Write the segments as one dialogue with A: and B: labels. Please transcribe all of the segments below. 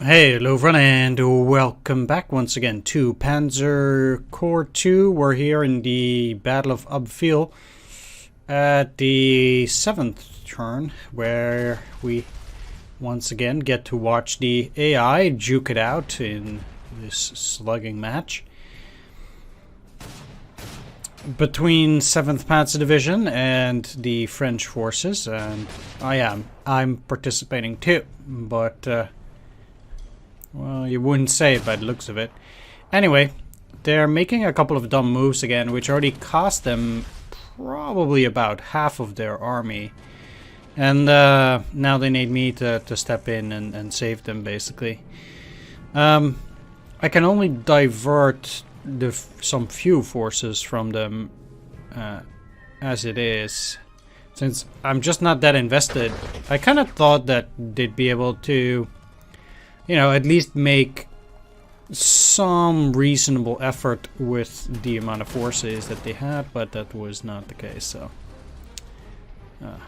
A: Hey, hello everyone, and welcome back once again to Panzer Corps 2. We're here in the Battle of Abbeville at the 7th turn, where we once again get to watch the AI duke it out in this slugging match between 7th Panzer Division and the French forces, and I'm participating too, but well, you wouldn't say it by the looks of it. Anyway, they're making a couple of dumb moves again, which already cost them probably about half of their army. And now they need me to step in and save them, basically. I can only divert some few forces from them as it is, since I'm just not that invested. I kind of thought that they'd be able to, you know, at least make some reasonable effort with the amount of forces that they had, but that was not the case, so. Okay.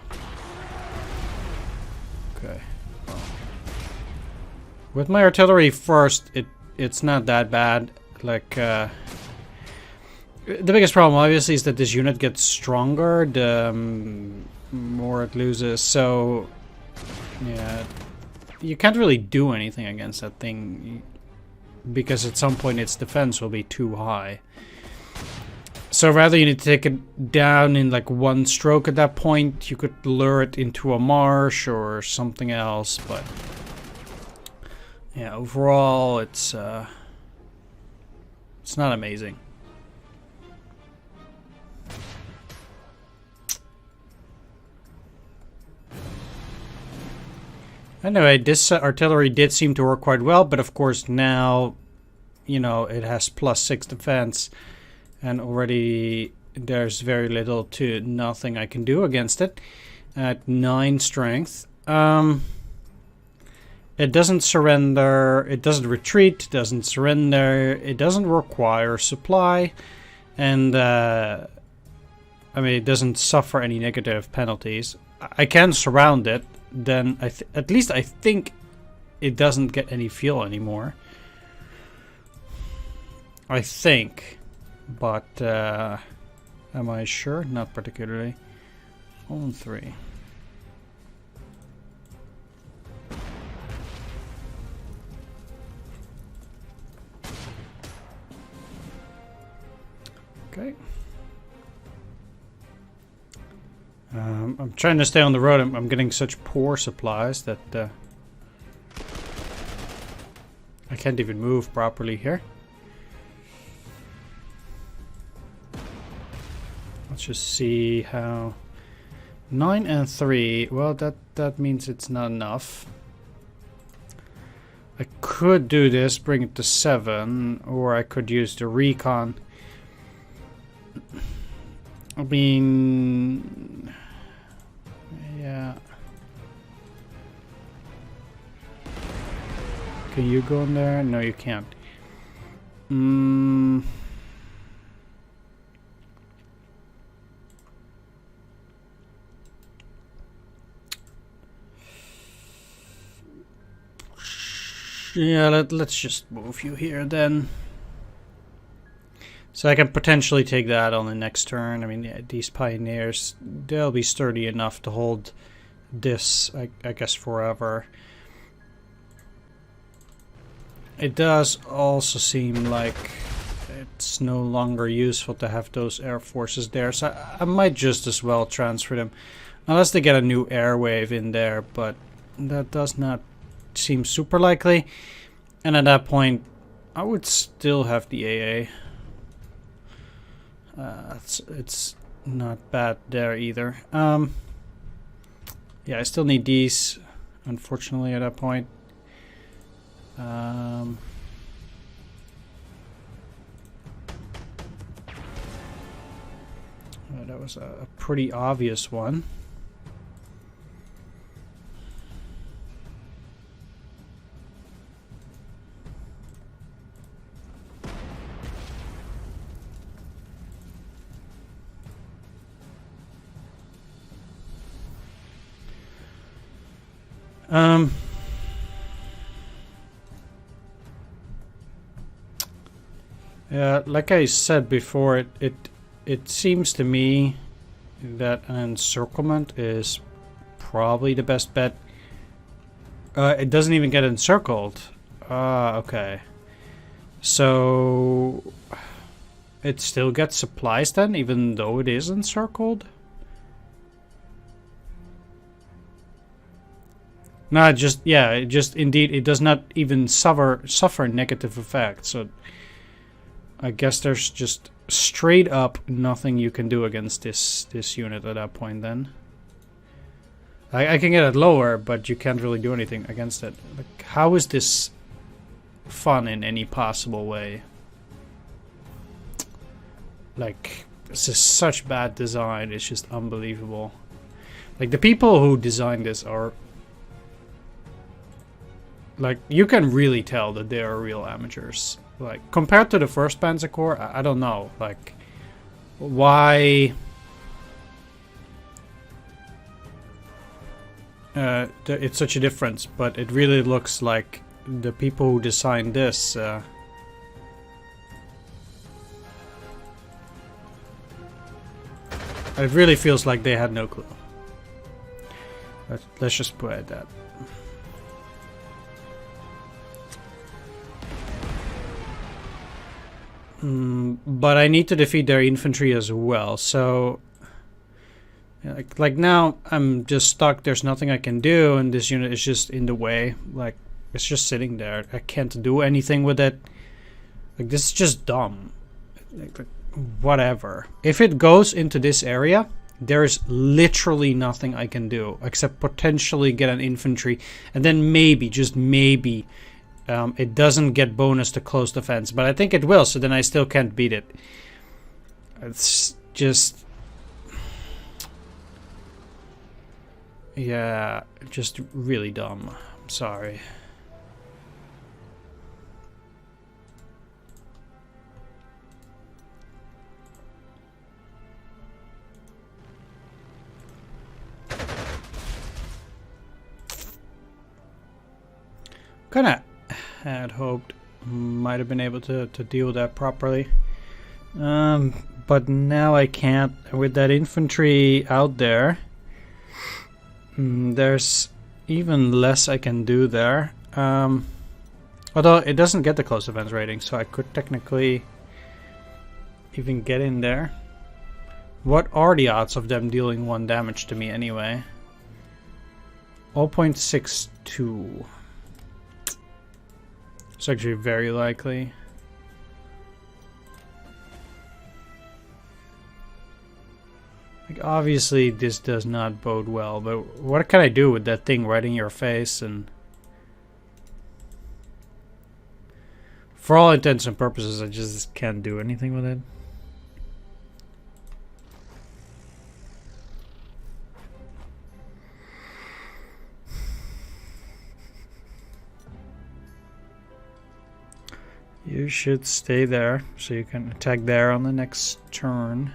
A: Well. With my artillery first, it's not that bad. Like, the biggest problem, obviously, is that this unit gets stronger the more it loses, so, yeah. You can't really do anything against that thing because at some point its defense will be too high. So rather you need to take it down in like one stroke at that point. You could lure it into a marsh or something else, but yeah, overall it's not amazing. Anyway, this artillery did seem to work quite well, but of course now, you know, it has +6 defense, and already there's very little to nothing I can do against it. At 9 strength. It doesn't surrender, it doesn't retreat, it doesn't surrender, it doesn't require supply, and I mean, it doesn't suffer any negative penalties. I can surround it. Then at least I think it doesn't get any fuel anymore. I think, but am I sure? Not particularly. On 3. Okay. I'm trying to stay on the road. I'm getting such poor supplies that I can't even move properly here. Let's just see how 9 and 3. Well, that means it's not enough. I could do this, bring it to 7, or I could use the recon. I mean, yeah. Can you go in there? No, you can't. Yeah, let's just move you here then. So I can potentially take that on the next turn. I mean, yeah, these pioneers, they'll be sturdy enough to hold this, I guess, forever. It does also seem like it's no longer useful to have those air forces there, so I might just as well transfer them. Unless they get a new airwave in there, but that does not seem super likely. And at that point, I would still have the AA. It's not bad there either. Yeah, I still need these, unfortunately, at that point. That was a pretty obvious one. Like I said before, it seems to me that an encirclement is probably the best bet. It doesn't even get encircled. Okay. So it still gets supplies then, even though it is encircled? No, indeed, it does not even suffer negative effects. So I guess there's just straight up nothing you can do against this unit at that point then. I can get it lower, but you can't really do anything against it. Like, how is this fun in any possible way? Like, this is such bad design, it's just unbelievable. Like, the people who designed this are... Like, you can really tell that they are real amateurs. Like, compared to the first Panzer Corps, I don't know. Like, why... it's such a difference, but it really looks like the people who designed this... it really feels like they had no clue. Let's just put it at that. But I need to defeat their infantry as well, so... Like now, I'm just stuck, there's nothing I can do, and this unit is just in the way. Like, it's just sitting there. I can't do anything with it. Like, this is just dumb. Like, whatever. If it goes into this area, there's literally nothing I can do, except potentially get an infantry, and then maybe, just maybe... it doesn't get bonus to close defense, but I think it will, so then I still can't beat it. It's just... Yeah, just really dumb. I'm sorry. Kinda had hoped might have been able to deal with that properly, but now I can't. With that infantry out there, there's even less I can do there, although it doesn't get the close defense rating, so I could technically even get in there. What are the odds of them dealing 1 damage to me anyway? 0.62. It's actually very likely. Like, obviously this does not bode well, but what can I do with that thing right in your face? And for all intents and purposes, I just can't do anything with it. You should stay there, so you can attack there on the next turn.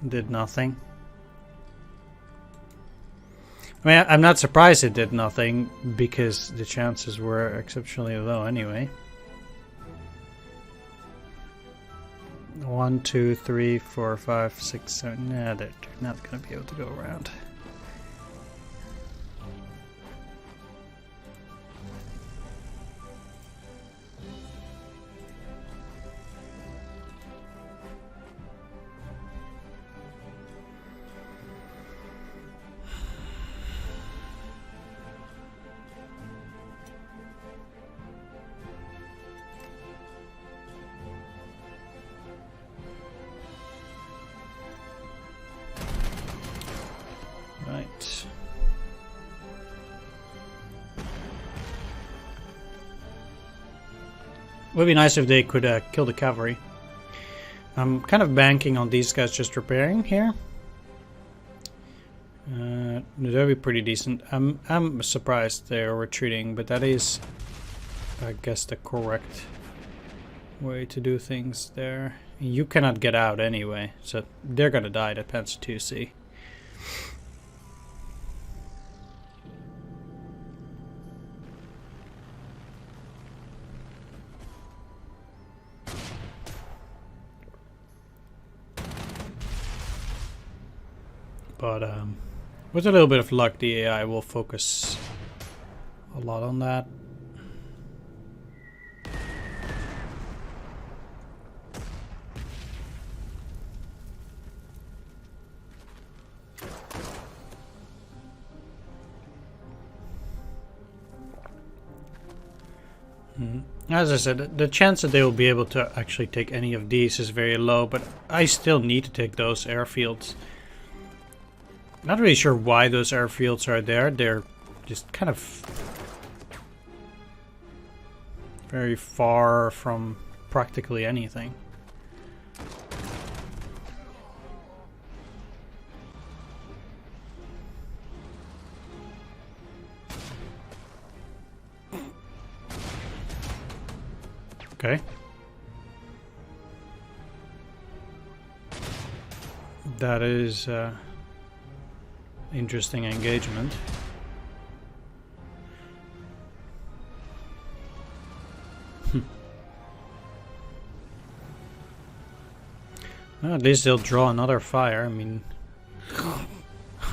A: Did nothing. I mean, I'm not surprised it did nothing, because the chances were exceptionally low anyway. 1, 2, 3, 4, 5, 6, 7. Nah, they're not going to be able to go around. Right. Would be nice if they could kill the cavalry. I'm kind of banking on these guys just repairing here. That'd be pretty decent. I'm surprised they're retreating, but that is, I guess, the correct way to do things there. You cannot get out anyway, so they're gonna die at Panzer 2C. But with a little bit of luck, the AI will focus a lot on that. As I said, the chance that they will be able to actually take any of these is very low, but I still need to take those airfields. Not really sure why those airfields are there. They're just kind of very far from practically anything. Okay. That is interesting engagement. Well, at least they'll draw another fire. I mean,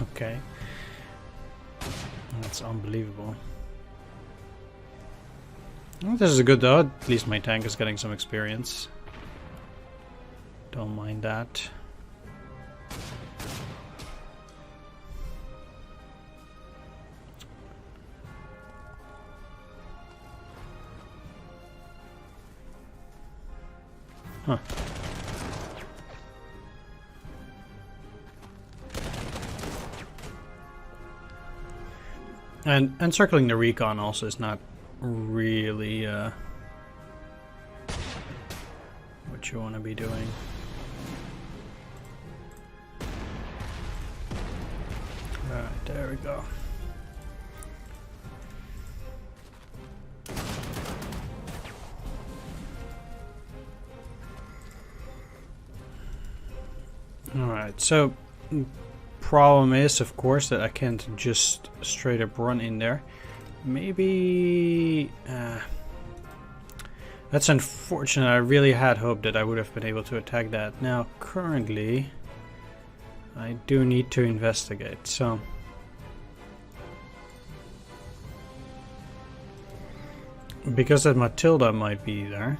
A: okay. That's unbelievable. Well, this is good though, at least my tank is getting some experience. Don't mind that. Huh. And encircling the recon also is not really what you want to be doing. Alright, there we go. Alright, so problem is, of course, that I can't just straight up run in there. Maybe that's unfortunate. I really had hoped that I would have been able to attack that. Now, currently, I do need to investigate. So, because that Matilda might be there.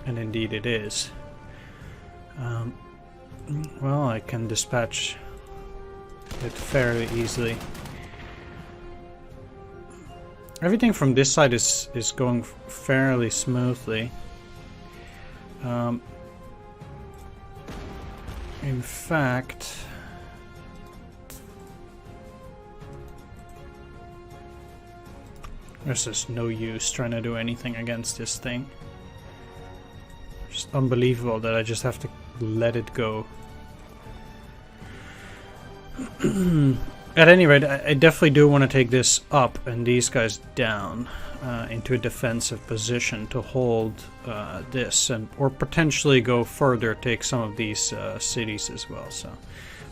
A: And indeed it is. Well, I can dispatch it fairly easily. Everything from this side is going fairly smoothly. In fact, there's just no use trying to do anything against this thing. Just unbelievable that I just have to let it go. At any rate, I definitely do want to take this up and these guys down into a defensive position to hold this, and or potentially go further, take some of these cities as well. So,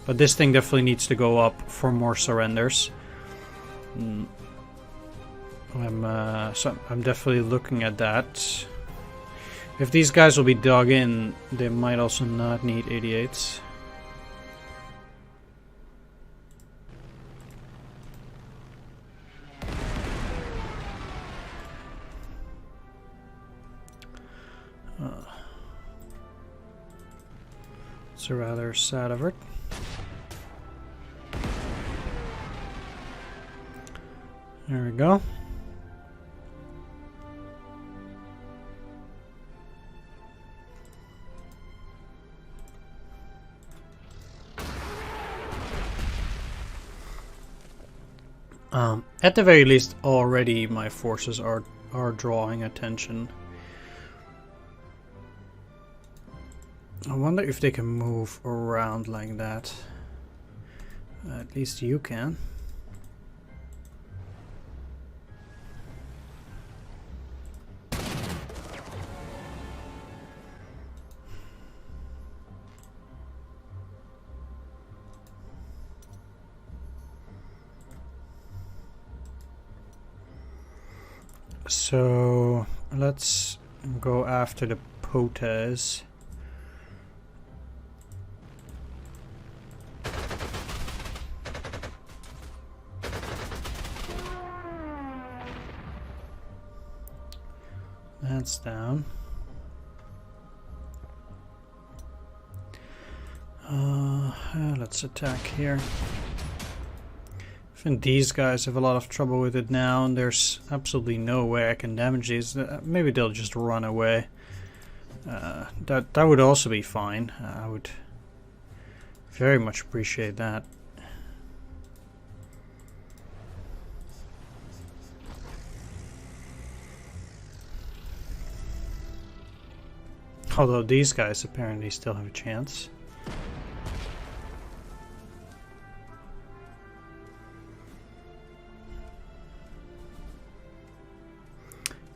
A: but this thing definitely needs to go up for more surrenders. I'm definitely looking at that. If these guys will be dug in, they might also not need 88s. It's a rather sad of it. There we go. At the very least, already my forces are drawing attention. I wonder if they can move around like that. At least you can. So let's go after the Dakota is. That's down. Let's attack here. I think these guys have a lot of trouble with it now, and there's absolutely no way I can damage these. Maybe they'll just run away. That would also be fine. I would very much appreciate that. Although these guys apparently still have a chance.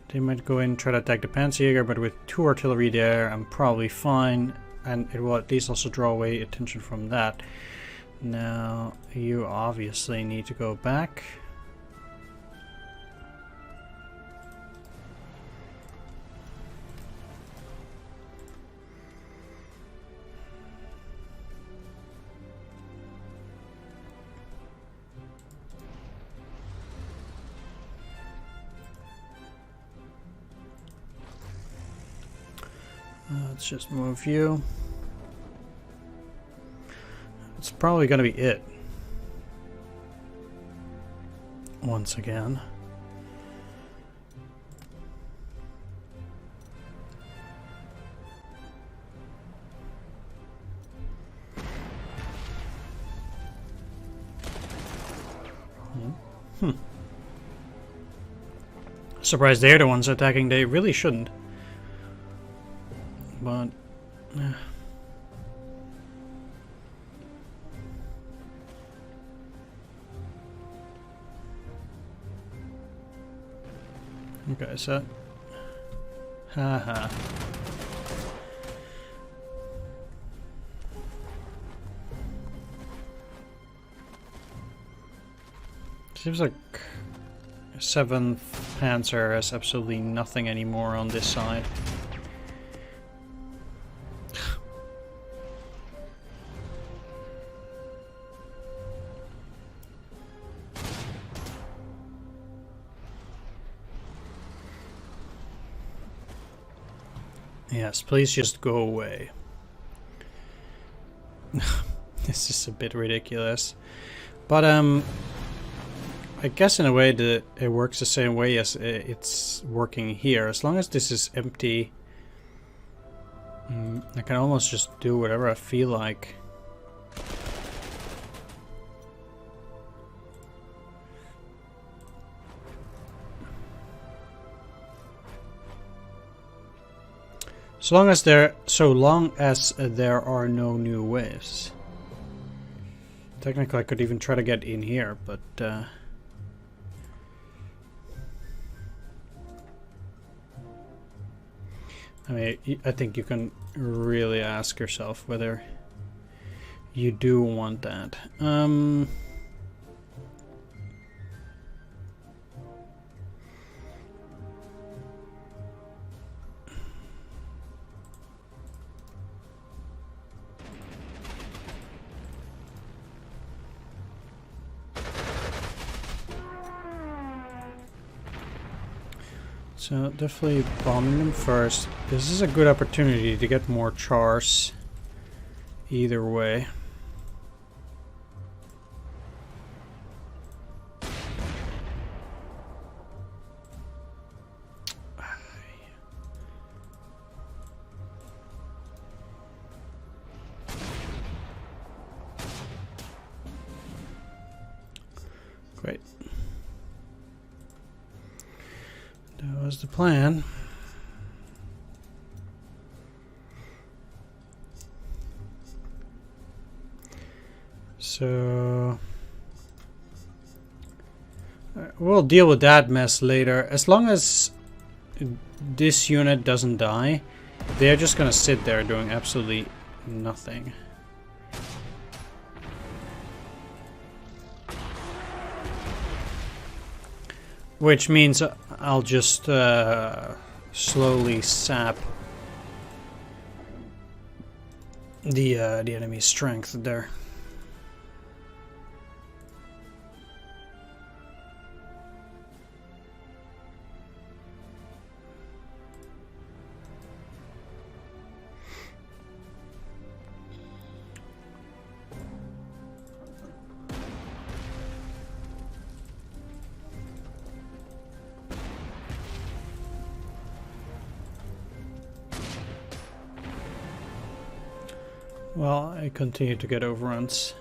A: They might go in and try to attack the Panzerjäger, but with 2 artillery there, I'm probably fine. And it will at least also draw away attention from that. Now, you obviously need to go back. Let's just move you. It's probably going to be it. Once again. Surprised they're the ones attacking. They really shouldn't. But okay, so haha. Seems like 7th Panzer has absolutely nothing anymore on this side. Yes, please just go away. This is a bit ridiculous. But I guess in a way that it works the same way as it's working here. As long as this is empty, I can almost just do whatever I feel like. So long as there are no new waves. Technically I could even try to get in here, but I mean, I think you can really ask yourself whether you do want that. So definitely bombing them first. This is a good opportunity to get more chars. Either way. Great. That was the plan. So we'll deal with that mess later. As long as this unit doesn't die, they're just gonna sit there doing absolutely nothing. Which means I'll just slowly sap the enemy's strength there. Well, I continue to get overruns.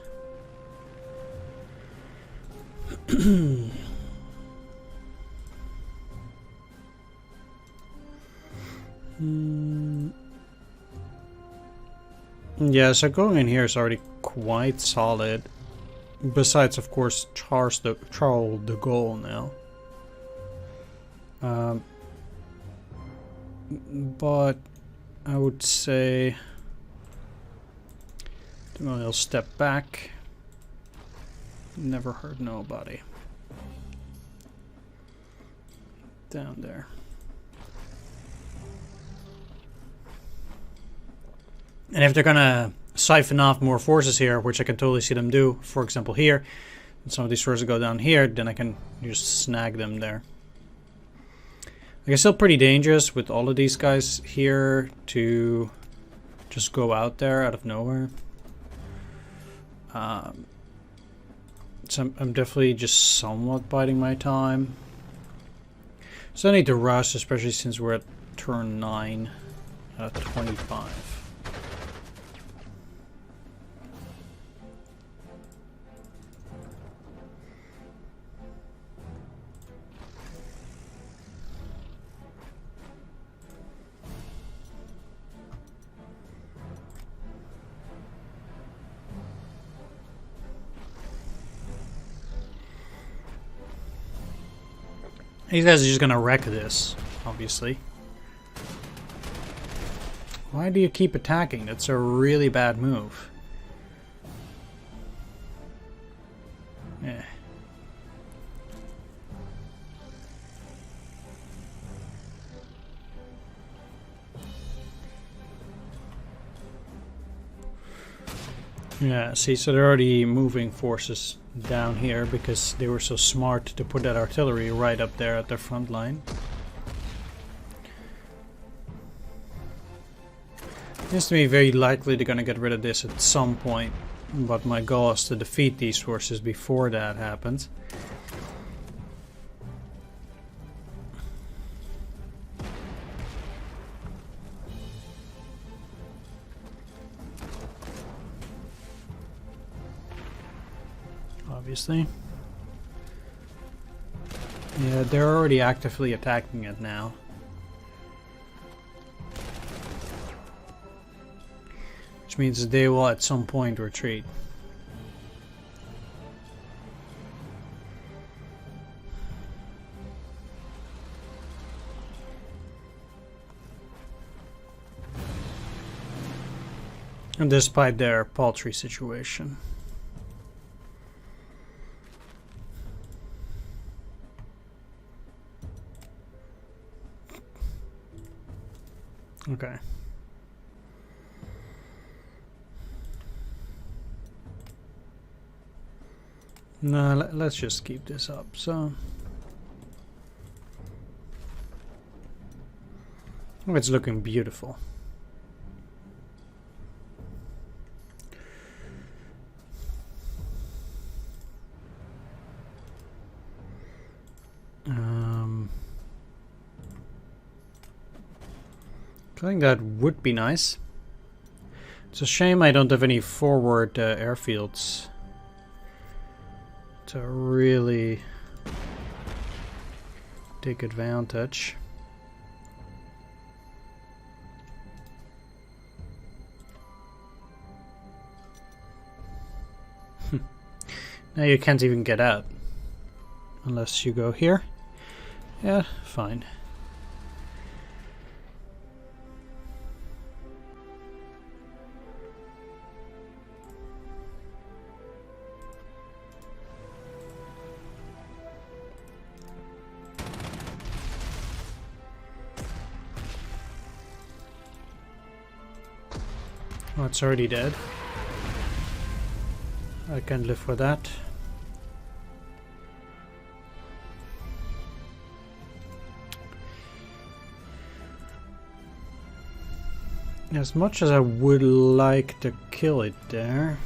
A: Yeah, so going in here is already quite solid. Besides, of course, Charles de Gaulle now. But I would say I'll step back. Never hurt nobody. Down there. And if they're gonna siphon off more forces here, which I can totally see them do, for example here, and some of these forces go down here, then I can just snag them there. Like, it's still pretty dangerous with all of these guys here to just go out there out of nowhere. So I'm definitely just somewhat biding my time. So I need to rush, especially since we're at turn 9 out of 25. These guys are just gonna wreck this, obviously. Why do you keep attacking? That's a really bad move. Yeah. Yeah, see, so they're already moving forces down here because they were so smart to put that artillery right up there at their front line. Seems to me very likely they're gonna get rid of this at some point, but my goal is to defeat these forces before that happens. Obviously. Yeah, they're already actively attacking it now. Which means they will at some point retreat. And despite their paltry situation. Okay. No, let's just keep this up. So, oh, it's looking beautiful. I think that would be nice. It's a shame I don't have any forward airfields to really take advantage. Now you can't even get out unless you go here. Yeah, fine. Oh, it's already dead. I can live with that. As much as I would like to kill it there.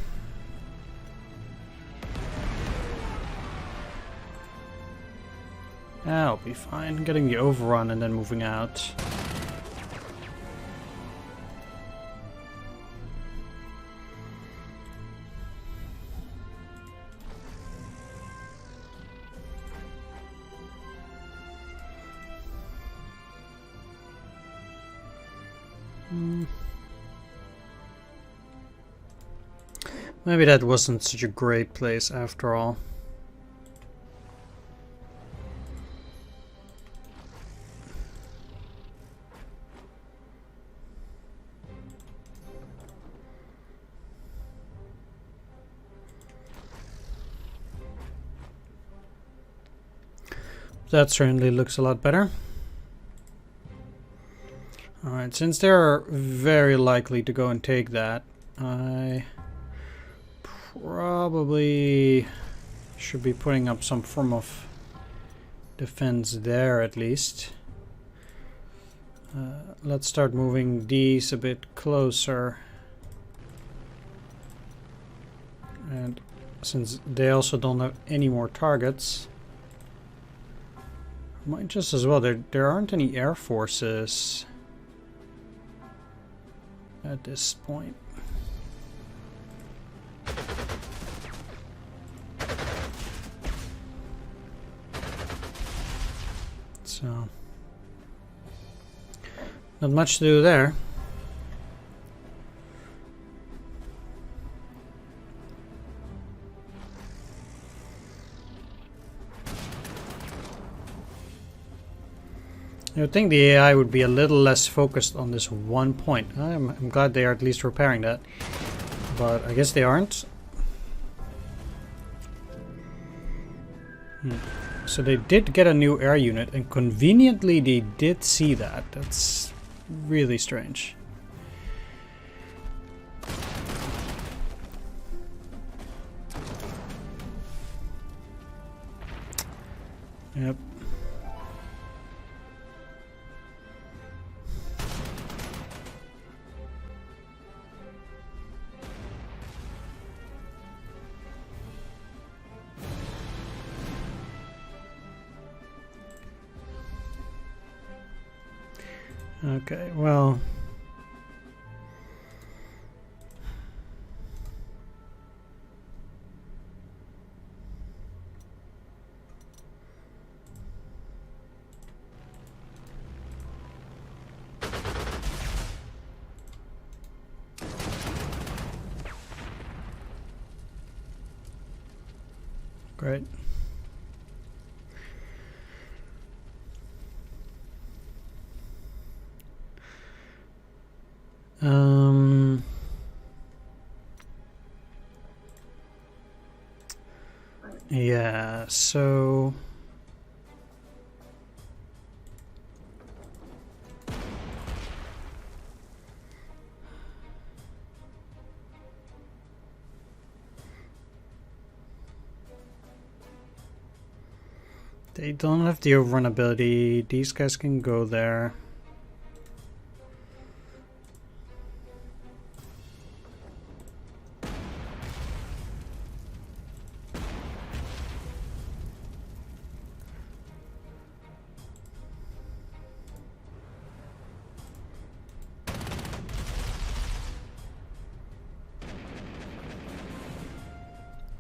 A: I'll be fine. Getting the overrun and then moving out. Maybe that wasn't such a great place after all. That certainly looks a lot better. Alright, since they're very likely to go and take that, I probably should be putting up some form of defense there at least. Let's start moving these a bit closer. And since they also don't have any more targets, might just as well. There aren't any air forces at this point. So not much to do there. I would think the AI would be a little less focused on this one point. I'm glad they are at least repairing that, but I guess they aren't. So they did get a new air unit, and conveniently they did see that. That's really strange. Yep. Okay, well, great. Yeah, so they don't have the overrun ability. These guys can go there.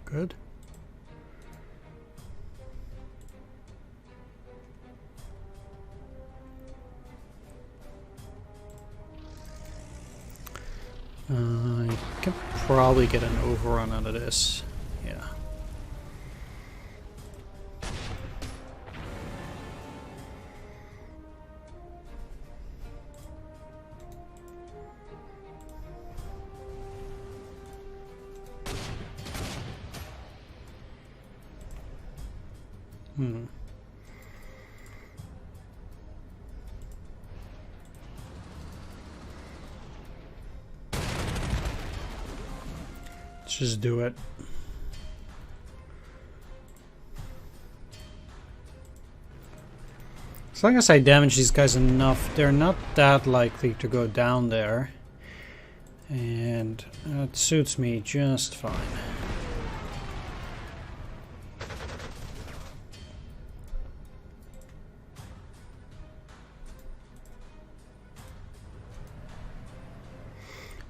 A: Good. I can probably get an overrun out of this. Yeah. Let's just do it. As long as I damage these guys enough, they're not that likely to go down there. And that suits me just fine.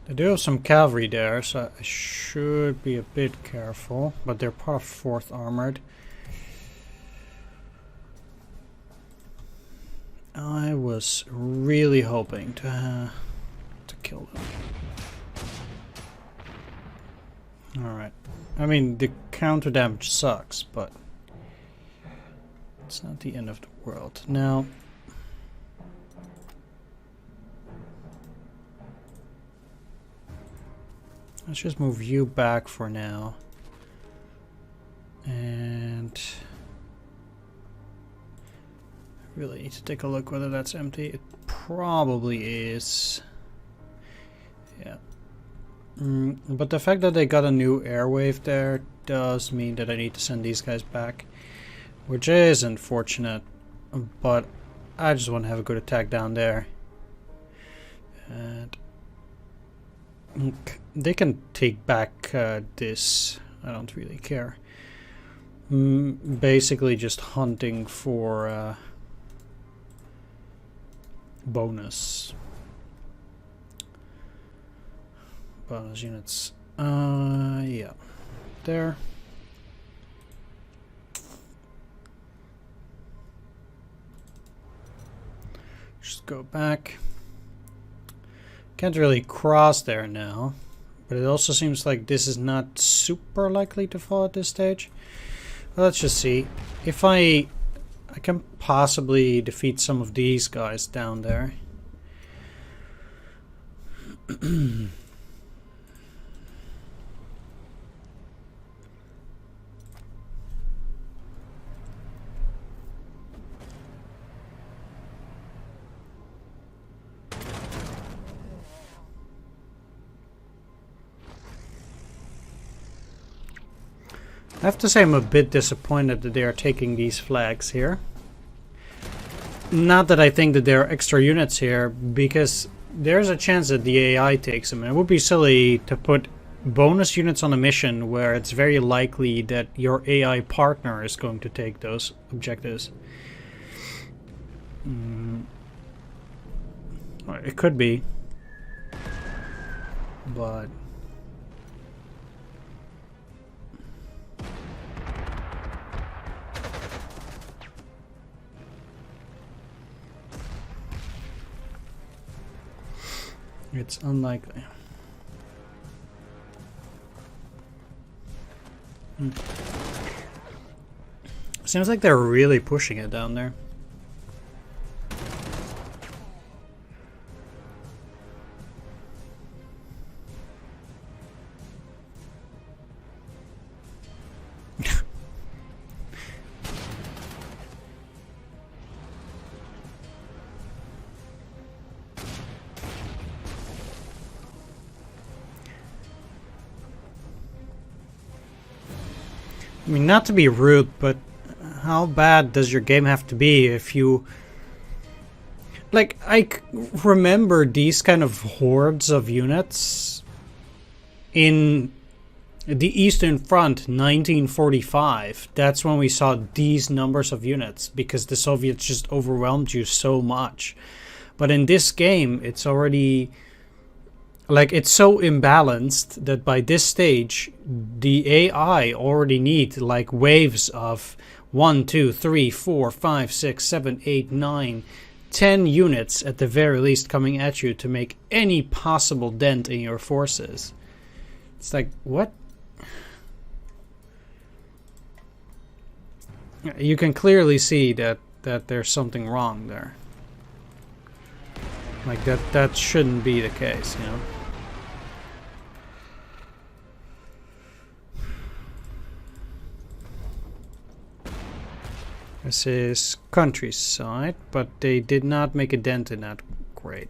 A: I do have some cavalry there, so I should be a bit careful, but they're part of 4th Armored. I was really hoping to kill them. Alright. I mean, the counter damage sucks, but it's not the end of the world. Now, let's just move you back for now. And I really need to take a look whether that's empty. It probably is. Yeah. But the fact that they got a new airwave there does mean that I need to send these guys back, which is unfortunate, but I just want to have a good attack down there. And they can take back this. I don't really care. Basically just hunting for bonus units. Yeah, there. Just go back. Can't really cross there now, but it also seems like this is not super likely to fall at this stage. Well, let's just see if I can possibly defeat some of these guys down there. I have to say I'm a bit disappointed that they are taking these flags here. Not that I think that there are extra units here, because there's a chance that the AI takes them. And it would be silly to put bonus units on a mission where it's very likely that your AI partner is going to take those objectives. It could be, but it's unlikely. Seems like they're really pushing it down there. I mean, not to be rude, but how bad does your game have to be if you... Like, I remember these kind of hordes of units in the Eastern Front, 1945. That's when we saw these numbers of units, because the Soviets just overwhelmed you so much. But in this game, it's already... Like, it's so imbalanced that by this stage, the AI already need like waves of 1, 2, 3, 4, 5, 6, 7, 8, 9, 10 units at the very least coming at you to make any possible dent in your forces. It's like, what? You can clearly see that there's something wrong there. Like, that shouldn't be the case, you know? This is countryside, but they did not make a dent in that. Great.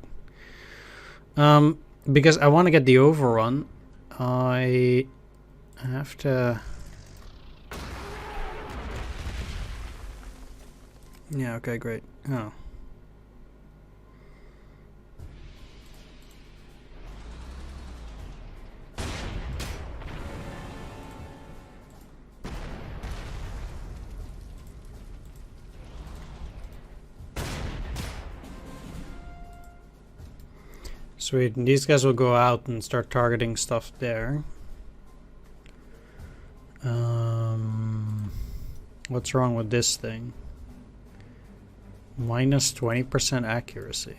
A: Because I want to get the overrun, I I have to... Yeah, okay, great. Oh. Sweet, and these guys will go out and start targeting stuff there. What's wrong with this thing? Minus 20% accuracy.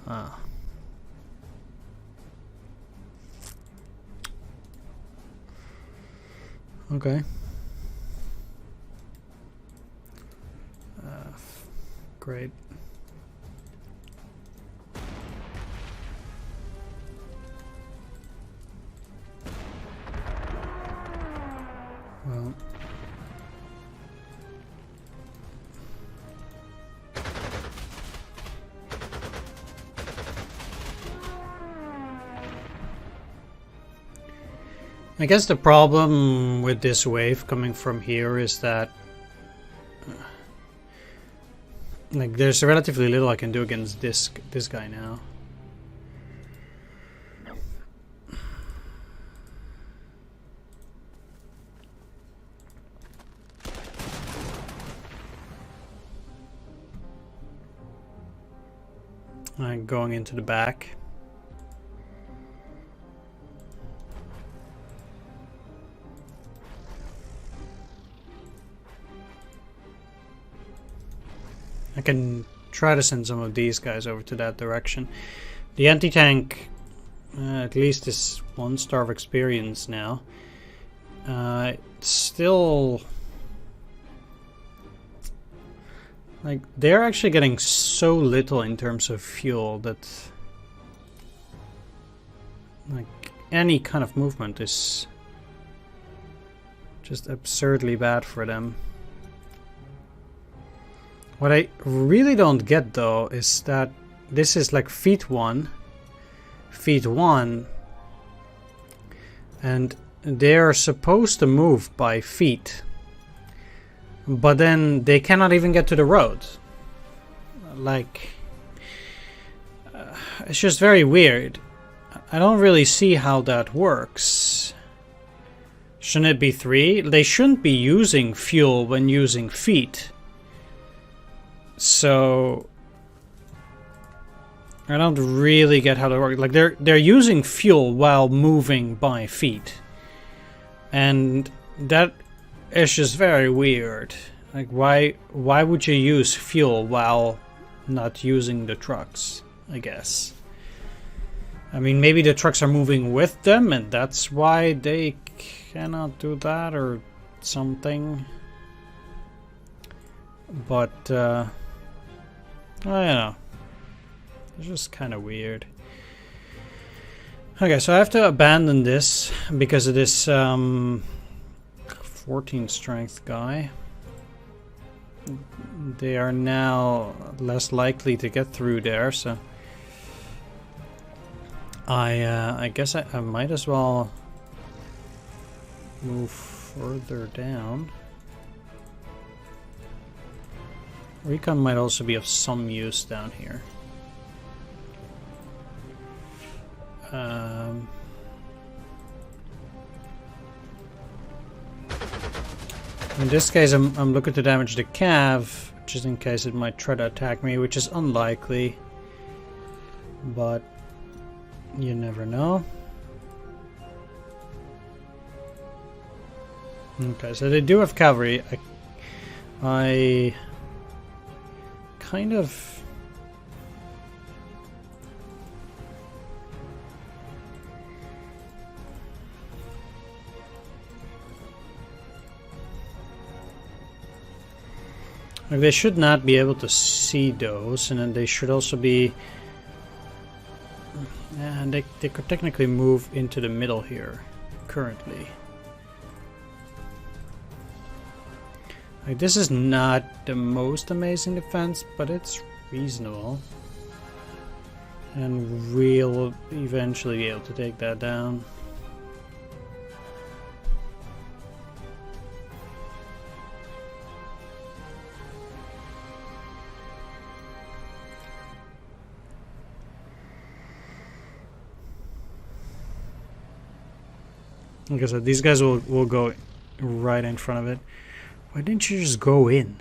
A: Ah. Okay. Great. Well. I guess the problem with this wave coming from here is that like there's relatively little I can do against this guy now. I'm going into the back. I can try to send some of these guys over to that direction. The anti-tank at least is 1 star of experience now. It's still... like, they're actually getting so little in terms of fuel that... like, any kind of movement is just absurdly bad for them. What I really don't get though is that this is like feet 1, and they're supposed to move by feet, but then they cannot even get to the road. Like, it's just very weird. I don't really see how that works. Shouldn't it be 3? They shouldn't be using fuel when using feet. So I don't really get how that works. Like they're using fuel while moving by feet, and that is just very weird. Like why would you use fuel while not using the trucks? I guess. I mean, maybe the trucks are moving with them, and that's why they cannot do that or something. But I don't know. It's just kind of weird. Okay, so I have to abandon this because of this 14 strength guy. They are now less likely to get through there, so I guess I might as well move further down. Recon might also be of some use down here. In this case, I'm looking to damage the cav, just in case it might try to attack me, which is unlikely. But you never know. Okay, so they do have cavalry. I kind of... like they should not be able to see those, and then they should also be... and they could technically move into the middle here, currently. Like, this is not the most amazing defense, but it's reasonable. And we'll eventually be able to take that down. Like I said, these guys will go right in front of it. Why didn't you just go in?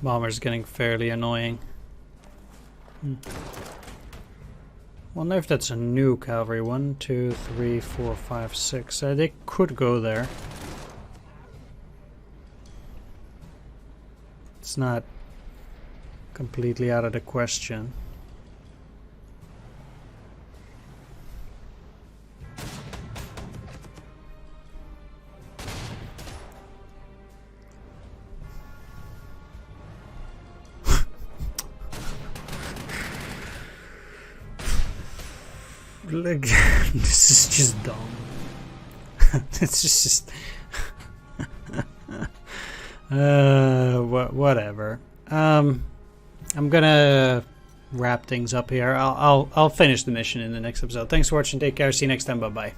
A: Bomber's getting fairly annoying. Wonder if that's a new cavalry. 1, 2, 3, 4, 5, 6. They could go there. It's not completely out of the question. Look, this is just dumb. It's just whatever. I'm gonna wrap things up here. I'll finish the mission in the next episode. Thanks for watching. Take care. See you next time. Bye bye.